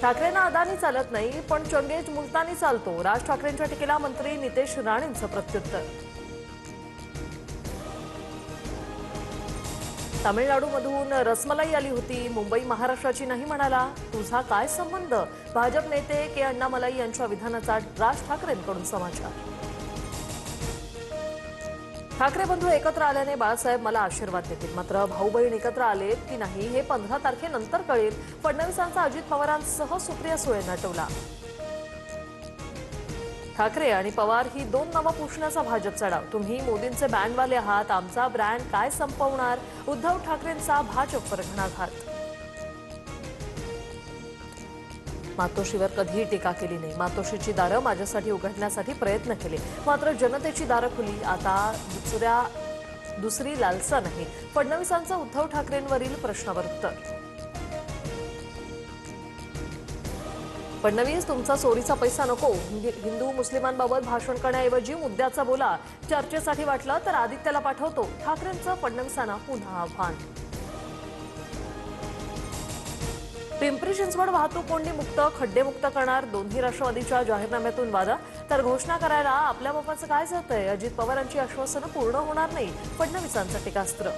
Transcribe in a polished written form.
ठाकरेंना अदानी चालत नाही, पण चंगेज मुलतानी चालतो. राज ठाकरेंच्या टीकेला मंत्री नितेश राणेंचं प्रत्युत्तर. तामिळनाडूमधून रसमलाई आली होती, मुंबई महाराष्ट्राची नाही म्हणाला. तुझा काय संबंध? भाजप नेते के अण्णामलाई यांच्या विधानाचा राज ठाकरेंकडून समाचार. ठाकरे बंधू एकत्र आल्याने बाळासाहेब मला आशीर्वाद देतील, मात्र भाऊ बहीण एकत्र आलेत की नाही हे 15 तारखेनंतर कळेल. फडणवीसांचा अजित पवारांसह सुप्रिया सुळेंना टोला. ठाकरे आणि पवार ही दोन नावं पुसण्याचा भाजपचा डाव. तुम्ही मोदींचे बँडवाले आहात, आमचा ब्रँड काय संपवणार? उद्धव ठाकरेंचा भाजपवर घणाघात. मातोश्रीवर कधीही टीका केली नाही. मातोश्रीची दारं माझ्यासाठी उघडण्यासाठी प्रयत्न केले, मात्र जनतेची दारं खुली. आता दुसरी लालसा नाही. फडणवीसांचं उद्धव ठाकरेंवरील प्रश्नावर उत्तर. फडणवीस, तुमचा चोरीचा पैसा नको. हिंदू मुस्लिमांबाबत भाषण करण्याऐवजी मुद्द्याचा बोला. चर्चेसाठी वाटलं तर आदित्यला पाठवतो. ठाकरेंचं फडणवीसांना पुन्हा आव्हान. पिंपरी चिंचवड वाहतूक कोंडी मुक्त, खड्डेमुक्त करणार. दोन्ही राष्ट्रवादीच्या जाहीरनाम्यातून वादा. तर घोषणा करायला आपल्या बापाचं काय जातंय? अजित पवारांची आश्वासनं पूर्ण होणार नाही. फडणवीसांचं टीकास्त्र.